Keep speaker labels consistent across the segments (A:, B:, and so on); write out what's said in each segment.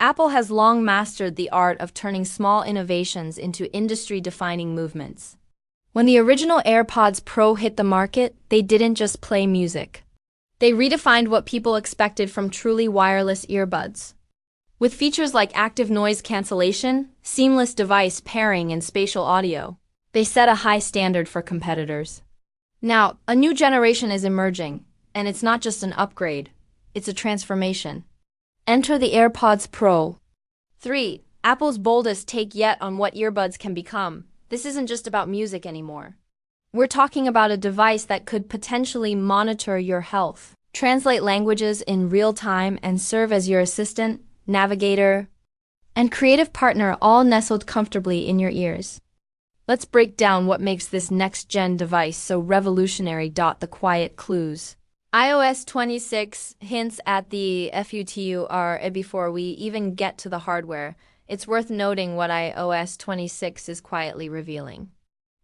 A: Apple has long mastered the art of turning small innovations into industry-defining movements. When the original AirPods Pro hit the market, they didn't just play music. They redefined what people expected from truly wireless earbuds. With features like active noise cancellation, seamless device pairing, and spatial audio, they set a high standard for competitors. Now, a new generation is emerging, and it's not just an upgrade, it's a transformation. Enter the AirPods Pro. 3. Apple's boldest take yet on what earbuds can become. This isn't just about music anymore. We're talking about a device that could potentially monitor your health, translate languages in real time, and serve as your assistant, navigator, and creative partner, all nestled comfortably in your ears. Let's break down what makes this next-gen device so revolutionary. The quiet clues. iOS 26 hints at the future. Before we even get to the hardware, it's worth noting what iOS 26 is quietly revealing.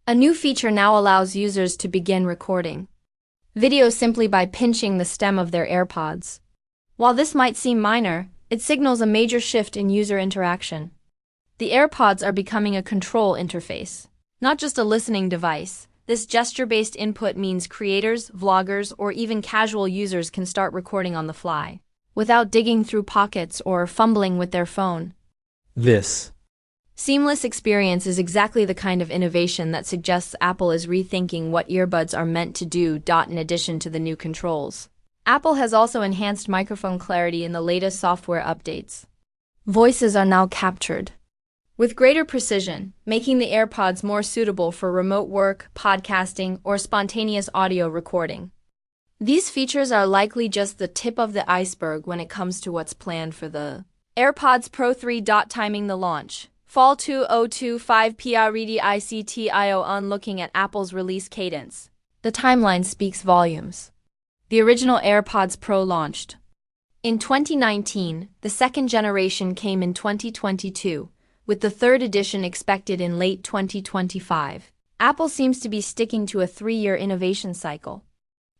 A: A new feature now allows users to begin recording video simply by pinching the stem of their AirPods. While this might seem minor, it signals a major shift in user interaction. The AirPods are becoming a control interface, not just a listening device. This gesture-based input means creators, vloggers, or even casual users can start recording on the fly, without digging through pockets or fumbling with their phone.
B: This
A: seamless experience is exactly the kind of innovation that suggests Apple is rethinking what earbuds are meant to do. In addition to the new controls, Apple has also enhanced microphone clarity in the latest software updates. Voices are now captured with greater precision, making the AirPods more suitable for remote work, podcasting, or spontaneous audio recording. These features are likely just the tip of the iceberg when it comes to what's planned for the AirPods Pro 3. Timing the launch. Fall 2025 PREDICTIO. On looking at Apple's release cadence, the timeline speaks volumes. The original AirPods Pro launched in 2019, the second generation came in 2022, with the third edition expected in late 2025. Apple seems to be sticking to a 3-year innovation cycle.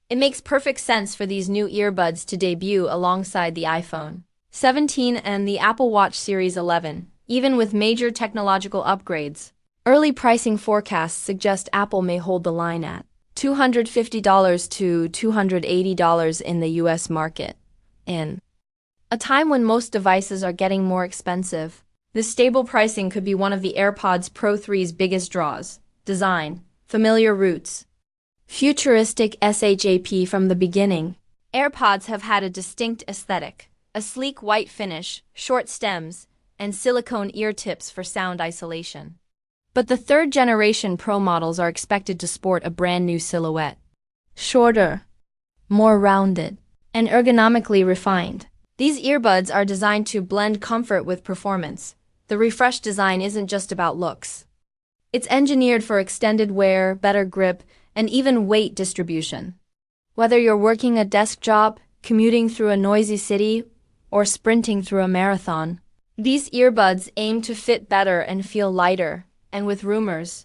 A: It makes perfect sense for these new earbuds to debut alongside the iPhone 17 and the Apple Watch Series 11, even with major technological upgrades. Early pricing forecasts suggest Apple may hold the line at $250 to $280 in the US market. In a time when most devices are getting more expensive, this stable pricing could be one of the AirPods Pro 3's biggest draws. Design. Familiar roots. Futuristic SHAP. From the beginning, AirPods have had a distinct aesthetic, a sleek white finish, short stems, and silicone ear tips for sound isolation. But the third-generation Pro models are expected to sport a brand new silhouette. Shorter, more rounded, and ergonomically refined. These earbuds are designed to blend comfort with performance. The refreshed design isn't just about looks. It's engineered for extended wear, better grip, and even weight distribution. Whether you're working a desk job, commuting through a noisy city, or sprinting through a marathon, these earbuds aim to fit better and feel lighter. And with rumors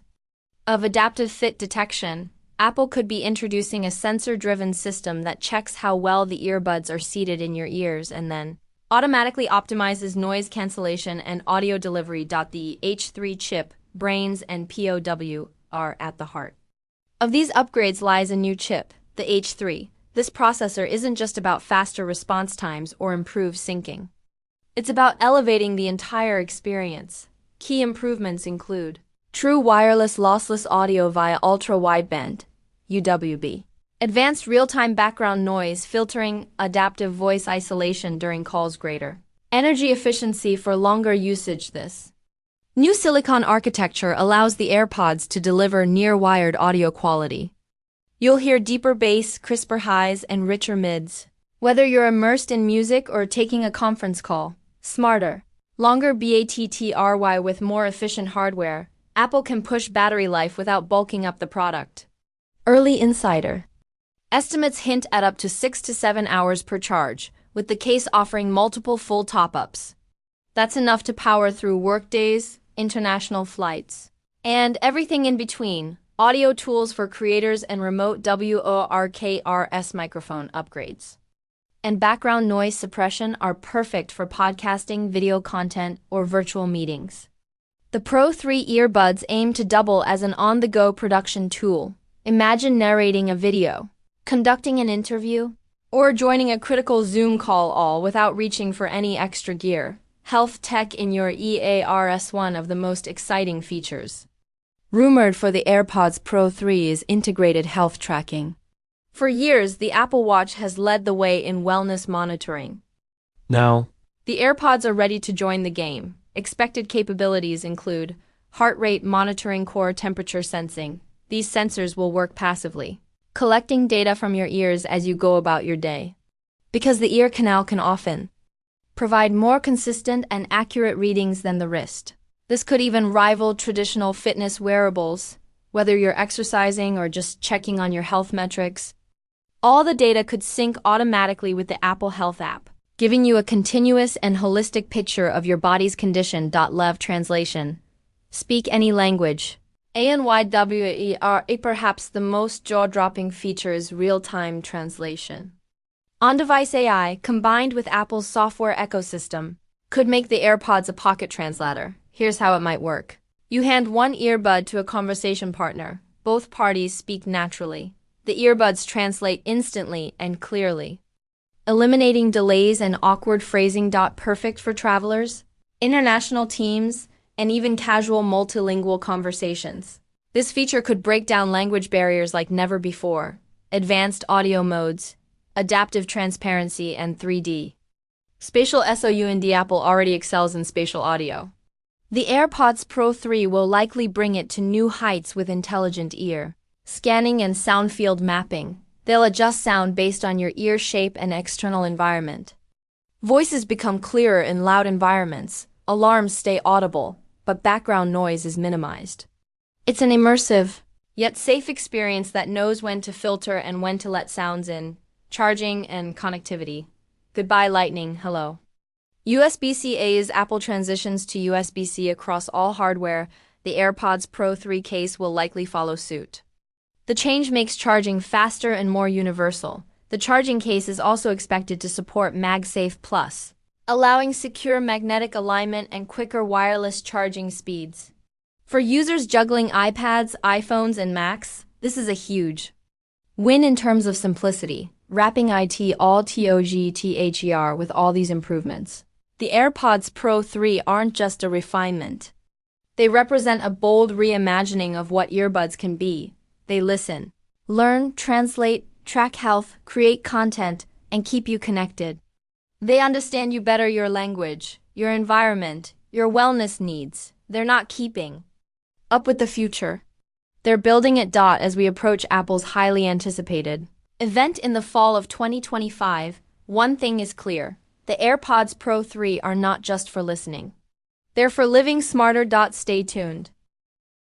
A: of adaptive fit detection, Apple could be introducing a sensor-driven system that checks how well the earbuds are seated in your ears and then automatically optimizes noise cancellation and audio delivery. The H3 chip, brains, and POW are at the heart of these upgrades lies a new chip, the H3. This processor isn't just about faster response times or improved syncing. It's about elevating the entire experience. Key improvements include true wireless lossless audio via ultra-wideband (UWB), advanced real-time background noise filtering, adaptive voice isolation during calls, greater energy efficiency for longer usage. This new silicon architecture allows the AirPods to deliver near-wired audio quality. You'll hear deeper bass, crisper highs, and richer mids, whether you're immersed in music or taking a conference call. Smarter, longer battery with more efficient hardware, Apple can push battery life without bulking up the product. Early insider estimates hint at up to 6 to 7 hours per charge, with the case offering multiple full top-ups. That's enough to power through workdays, international flights, and everything in between. Audio tools for creators and remote WORKRS microphone upgrades. and background noise suppression are perfect for podcasting, video content, or virtual meetings. The Pro 3 earbuds aim to double as an on-the-go production tool. Imagine narrating a video, conducting an interview, or joining a critical Zoom call all without reaching for any extra gear. Health tech in your ears, one of the most exciting features. Rumored for the AirPods Pro 3 is integrated health tracking. For years, the Apple Watch has led the way in wellness monitoring.
B: Now,
A: The AirPods are ready to join the game. Expected capabilities include heart rate monitoring, core temperature sensing. These sensors will work passively, collecting data from your ears as you go about your day. Because the ear canal can often provide more consistent and accurate readings than the wrist. This could even rival traditional fitness wearables, whether you're exercising or just checking on your health metrics. All the data could sync automatically with the Apple Health app, giving you a continuous and holistic picture of your body's condition. Lev translation. Speak any language. ANYWERA. Perhaps the most jaw-dropping feature is real-time translation. On-device AI, combined with Apple's software ecosystem, could make the AirPods a pocket translator. Here's how it might work. You hand one earbud to a conversation partner. Both parties speak naturally. The earbuds translate instantly and clearly, eliminating delays and awkward phrasing. Perfect for travelers, international teams, and even casual multilingual conversations. This feature could break down language barriers like never before. Advanced audio modes, adaptive transparency, and 3D. Spatial sound. Apple already excels in spatial audio. The AirPods Pro 3 will likely bring it to new heights with intelligent ear scanning and sound field mapping. They'll adjust sound based on your ear shape and external environment. Voices become clearer in loud environments, alarms stay audible, but background noise is minimized. It's an immersive, yet safe experience that knows when to filter and when to let sounds in. Charging and connectivity. Goodbye Lightning, hello. USB-C. As Apple transitions to USB-C across all hardware, the AirPods Pro 3 case will likely follow suit. The change makes charging faster and more universal. The charging case is also expected to support MagSafe Plus, allowing secure magnetic alignment and quicker wireless charging speeds. For users juggling iPads, iPhones, and Macs, this is a huge win in terms of simplicity, wrapping it all together with all these improvements. The AirPods Pro 3 aren't just a refinement. They represent a bold reimagining of what earbuds can be. They listen, learn, translate, track health, create content, and keep you connected. They understand you better, your language, your environment, your wellness needs. They're not keeping up with the future. They're building it. As we approach Apple's highly anticipated event in the fall of 2025, one thing is clear. The AirPods Pro 3 are not just for listening. They're for living smarter. Stay tuned.